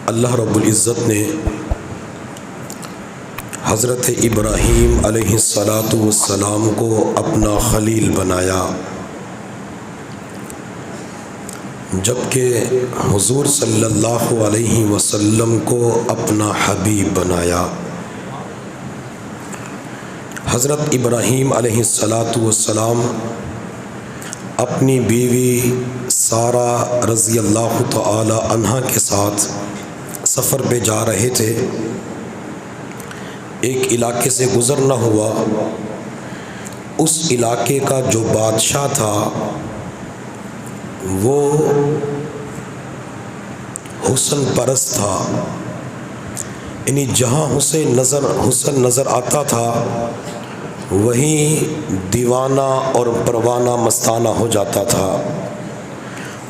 اللہ رب العزت نے حضرت ابراہیم علیہ السلام کو اپنا خلیل بنایا، جبکہ حضور صلی اللہ علیہ وسلم کو اپنا حبیب بنایا۔ حضرت ابراہیم علیہ السلام اپنی بیوی سارہ رضی اللہ تعالی عنہا کے ساتھ سفر پہ جا رہے تھے۔ ایک علاقے سے گزرنا ہوا، اس علاقے کا جو بادشاہ تھا وہ حسن پرست تھا، یعنی جہاں حسن نظر آتا تھا وہیں دیوانہ اور پروانہ مستانہ ہو جاتا تھا۔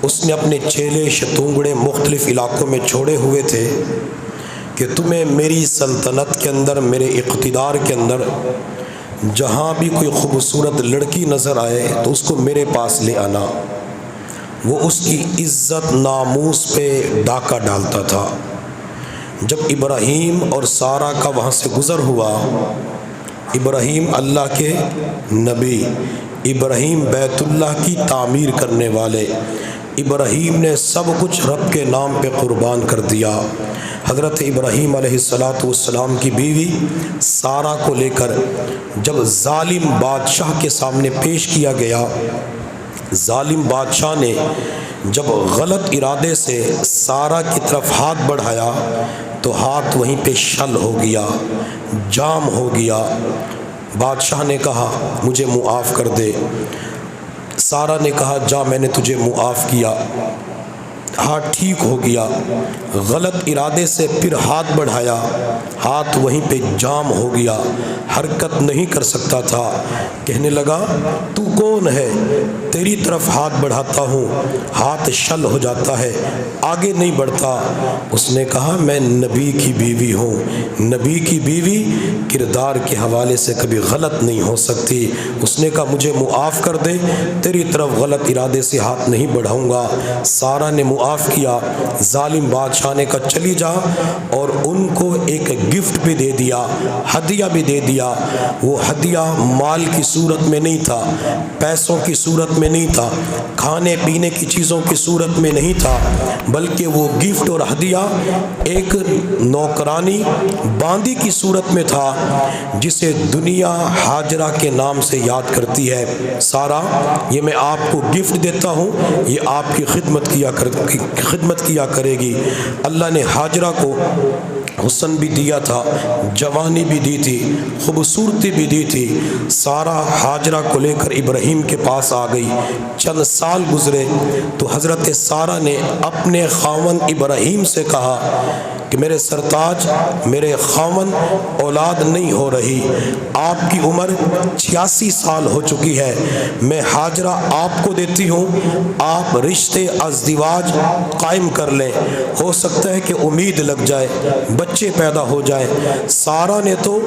اس نے اپنے چیلے شتونگڑے مختلف علاقوں میں چھوڑے ہوئے تھے کہ تمہیں میری سلطنت کے اندر، میرے اقتدار کے اندر جہاں بھی کوئی خوبصورت لڑکی نظر آئے تو اس کو میرے پاس لے آنا۔ وہ اس کی عزت ناموس پہ ڈاکہ ڈالتا تھا۔ جب ابراہیم اور سارہ کا وہاں سے گزر ہوا، ابراہیم اللہ کے نبی، ابراہیم بیت اللہ کی تعمیر کرنے والے، ابراہیم نے سب کچھ رب کے نام پہ قربان کر دیا۔ حضرت ابراہیم علیہ السلام کی بیوی سارہ کو لے کر جب ظالم بادشاہ کے سامنے پیش کیا گیا، ظالم بادشاہ نے جب غلط ارادے سے سارہ کی طرف ہاتھ بڑھایا تو ہاتھ وہیں پہ شل ہو گیا، جام ہو گیا۔ بادشاہ نے کہا مجھے معاف کر دے۔ سارہ نے کہا جا، میں نے تجھے معاف کیا، ہاتھ ٹھیک ہو گیا۔ غلط ارادے سے پھر ہاتھ بڑھایا، ہاتھ وہیں پہ جام ہو گیا، حرکت نہیں کر سکتا تھا۔ کہنے لگا تو کون ہے؟ تیری طرف ہاتھ بڑھاتا ہوں، ہاتھ شل ہو جاتا ہے، آگے نہیں بڑھتا۔ اس نے کہا میں نبی کی بیوی ہوں، نبی کی بیوی کردار کے حوالے سے کبھی غلط نہیں ہو سکتی۔ اس نے کہا مجھے معاف کر دے، تیری طرف غلط ارادے سے ہاتھ نہیں بڑھاؤں گا۔ سارہ نے معاف کیا۔ ظالم بادشاہ نے کہا چلی جا، اور ان کو ایک گفٹ بھی دے دیا، ہدیہ بھی دے دیا۔ وہ ہدیہ مال کی صورت میں نہیں تھا، پیسوں کی صورت میں نہیں تھا، کھانے پینے کی چیزوں کی صورت میں نہیں تھا، بلکہ وہ گفٹ اور ہدیہ ایک نوکرانی باندی کی صورت میں تھا، جسے دنیا ہاجرہ کے نام سے یاد کرتی ہے۔ سارہ، یہ میں آپ کو گفٹ دیتا ہوں، یہ آپ کی خدمت کیا کرے گی۔ اللہ نے ہاجرہ کو حسن بھی دیا تھا، جوانی بھی دی تھی، خوبصورتی بھی دی تھی۔ سارہ ہاجرہ کو لے کر ابراہیم کے پاس آ گئی۔ چند سال گزرے تو حضرت سارہ نے اپنے خاوند ابراہیم سے کہا کہ میرے سرتاج، میرے خاوند اولاد نہیں ہو رہی، آپ کی عمر 86 سال ہو چکی ہے، میں ہاجرہ آپ کو دیتی ہوں، آپ رشتے ازدواج قائم کر لیں، ہو سکتا ہے کہ امید لگ جائے، بچے پیدا ہو جائیں۔ سارہ نے تو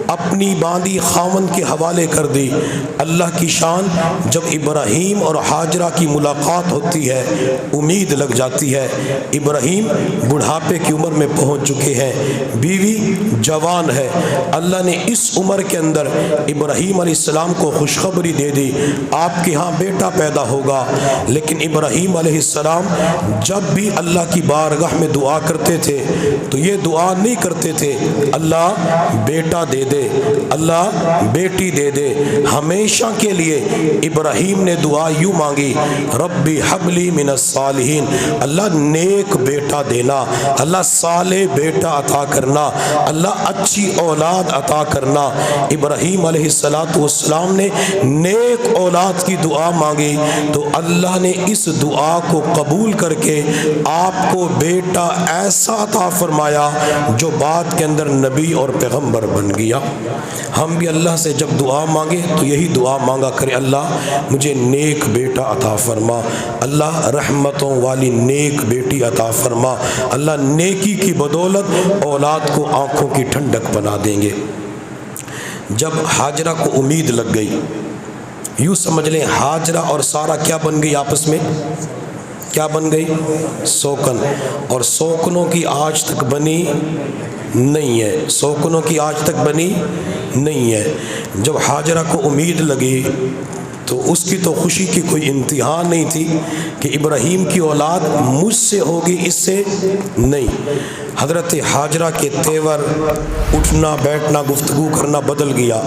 اپنی باندی خاوند کے حوالے کر دی۔ اللہ کی شان، جب ابراہیم اور ہاجرہ کی ملاقات ہوتی ہے امید لگ جاتی ہے۔ ابراہیم بڑھاپے کی عمر میں پہنچ چکے ہیں، بیوی جوان ہے۔ اللہ نے اس عمر کے اندر ابراہیم علیہ السلام کو خوشخبری دے دی آپ کے ہاں بیٹا پیدا ہوگا۔ لیکن ابراہیم علیہ السلام جب بھی اللہ کی بارگاہ میں دعا کرتے تھے تو یہ دعا نہیں کرتے تھے اللہ بیٹا دے دے، اللہ بیٹی دے دے۔ ہمیشہ کے لیے ابراہیم نے دعا یوں مانگی ربی حبلی من الصالحین، اللہ نیک بیٹا دینا، اللہ صالح بیٹا عطا کرنا، اللہ اچھی اولاد عطا کرنا۔ ابراہیم علیہ السلام نے نیک اولاد کی دعا مانگی تو اللہ نے اس دعا کو قبول کر کے آپ کو بیٹا ایسا عطا فرمایا جو بعد کے اندر نبی اور پیغمبر بن گیا۔ ہم بھی اللہ سے جب دعا مانگے تو یہی دعا مانگا کرے اللہ مجھے نیک بیٹا عطا فرما، اللہ رحمتوں والی نیک بیٹی عطا فرما، اللہ نیکی کی بدولت اولاد کو آنکھوں کی ٹھنڈک بنا دیں گے۔ جب ہاجرہ کو امید لگ گئی، یوں سمجھ لیں ہاجرہ اور سارہ کیا بن گئی آپس میں؟ کیا بن گئی؟ سوکن. اور سوکنوں کی آج تک بنی نہیں ہے، سوکنوں کی آج تک بنی نہیں ہے. جب ہاجرہ کو امید لگی تو اس کی تو خوشی کی کوئی انتہا نہیں تھی کہ ابراہیم کی اولاد مجھ سے ہوگی، اس سے نہیں. حضرت ہاجرہ کے تیور، اٹھنا بیٹھنا گفتگو کرنا بدل گیا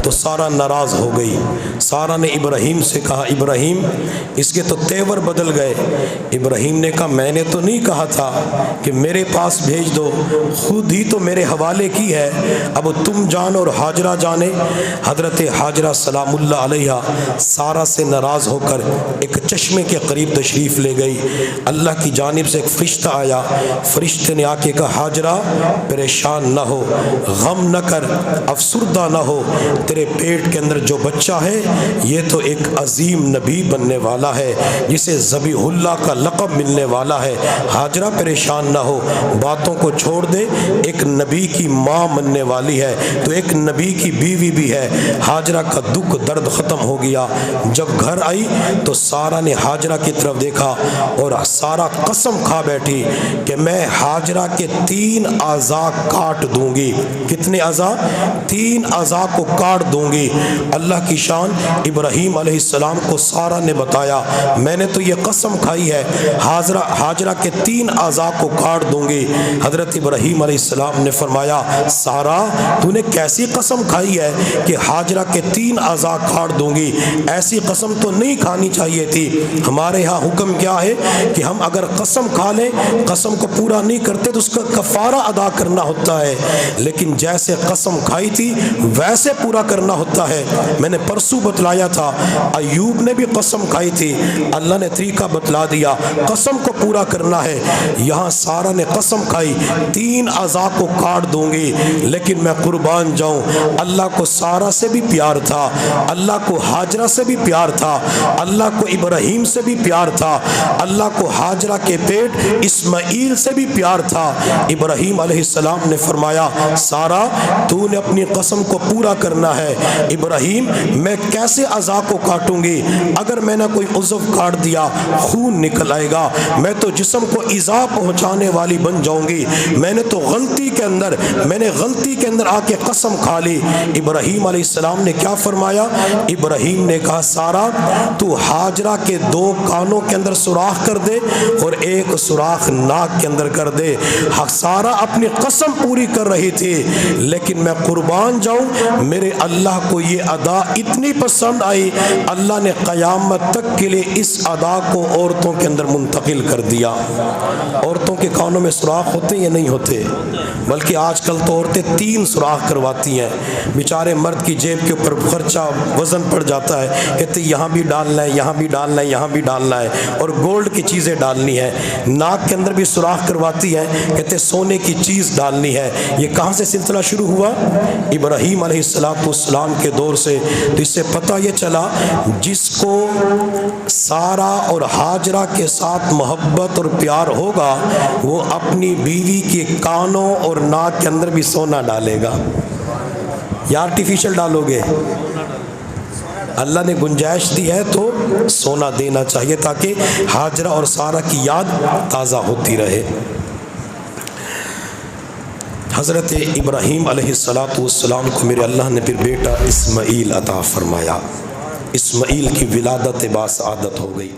تو سارہ ناراض ہو گئی. سارہ نے ابراہیم سے کہا ابراہیم اس کے تو تیور بدل گئے. ابراہیم نے کہا میں نے تو نہیں کہا تھا کہ میرے پاس بھیج دو، خود ہی تو میرے حوالے کی ہے، اب تم جانو اور ہاجرہ جانے. حضرت ہاجرہ سلام اللہ علیہا سارہ سے ناراض ہو کر ایک چشمے کے قریب تشریف لے گئی. اللہ کی جانب سے ایک فرشتہ آیا، فرشتے نے آ کے کہا ہاجرہ پریشان نہ ہو، غم نہ کر، افسردہ نہ ہو، تیرے پیٹ کے اندر جو بچہ ہے یہ تو ایک عظیم نبی بننے والا ہے جسے ذبیح اللہ کا لقب ملنے والا ہے. ہاجرہ پریشان نہ ہو، باتوں کو چھوڑ دے، ایک نبی کی ماں بننے والی ہے تو ایک نبی کی بیوی بھی ہے. ہاجرہ کا دکھ درد ختم ہو گیا. جب گھر آئی تو سارہ نے ہاجرہ کی طرف دیکھا اور سارہ قسم کھا بیٹھی کہ میں ہاجرہ کے 3 اعضاء کاٹ دوں گی. کتنے اعضاء؟ 3 اعضاء کو کاٹ دوں گی. اللہ کی شان. ابراہیم علیہ السلام کو سارہ نے بتایا میں نے تو یہ قسم کھائی ہے ہاجرہ کے 3 اعضاء کو کاٹ دوں گی. حضرت ابراہیم علیہ السلام نے فرمایا سارہ تو نے کیسی قسم کھائی ہے کہ ہاجرہ کے 3 اعضاء کاٹ دوں گی؟ ایسی قسم تو نہیں کھانی چاہیے تھی. ہمارے ہاں حکم کیا ہے کہ ہم اگر قسم کھا لیں، قسم کو پورا نہیں کرتے تو اس کا کفارہ ادا کرنا ہوتا ہے، لیکن جیسے قسم کھائی تھی ویسے پورا کرنا ہوتا ہے. میں نے پرسوں بتلایا تھا ایوب نے بھی قسم کھائی تھی، اللہ نے طریقہ بتلا دیا، قسم کو پورا کرنا ہے. یہاں سارہ نے قسم کھائی 3 اعضاء کو کاٹ دوں گی، لیکن میں قربان جاؤں اللہ کو سارہ سے بھی پیار تھا، اللہ کو ہاجرہ سے بھی پیار تھا، اللہ کو ابراہیم سے بھی پیار تھا، اللہ کو ہاجرہ کے پیٹ اسماعیل سے بھی پیار تھا. ابراہیم علیہ السلام نے فرمایا سارہ تو نے اپنی قسم کو پورا کرنا ہے. ابراہیم میں کیسے اعضاء کو کاٹوں گی؟ اگر میں نے کوئی عضو کاٹ دیا خون نکل آئے گا، میں تو جسم کو ایذا پہنچانے والی بن جاؤں گی. میں نے تو غلطی کے اندر آ کے قسم کھا لی. ابراہیم علیہ السلام نے کیا فرمایا؟ ابراہیم نے کہا سارہ تو ہاجرہ کے 2 کانوں کے اندر سوراخ کر دے اور ایک سوراخ ناک کے اندر کر دے. سارہ اپنی قسم پوری کر رہی تھی، لیکن میں قربان جاؤں میرے اللہ کو یہ ادا اتنی پسند آئی، اللہ نے قیامت تک کے لیے اس ادا کو عورتوں کے اندر منتقل کر دیا. عورتوں کے کانوں میں سوراخ ہوتے یا نہیں ہوتے؟ بلکہ آج کل تو عورتیں 3 سوراخ کرواتی ہیں. بیچارے مرد کی جیب کے اوپر خرچہ وزن پڑ جاتا ہے، کہتے یہاں بھی ڈالنا ہے، یہاں بھی ڈالنا ہے، یہاں بھی ڈالنا ہے، اور گولڈ کی چیزیں ڈالنی ہے. ناک کے اندر بھی سوراخ کرواتی ہے، کہتے سونے کی چیز ڈالنی ہے. یہ کہاں سے سلسلہ شروع ہوا؟ ابراہیم علیہ السلام کے دور سے. تو اس سے پتہ یہ چلا جس کو سارہ اور ہاجرہ کے ساتھ محبت اور پیار ہوگا وہ اپنی بیوی کے کانوں اور ناک کے اندر بھی سونا ڈالے گا. یا آرٹیفیشل ڈالو گے؟ اللہ نے گنجائش دی ہے تو سونا دینا چاہیے تاکہ ہاجرہ اور سارہ کی یاد تازہ ہوتی رہے. حضرت ابراہیم علیہ السلام کو میرے اللہ نے پھر بیٹا اسماعیل عطا فرمایا. اسماعیل کی ولادت باسعادت ہو گئی.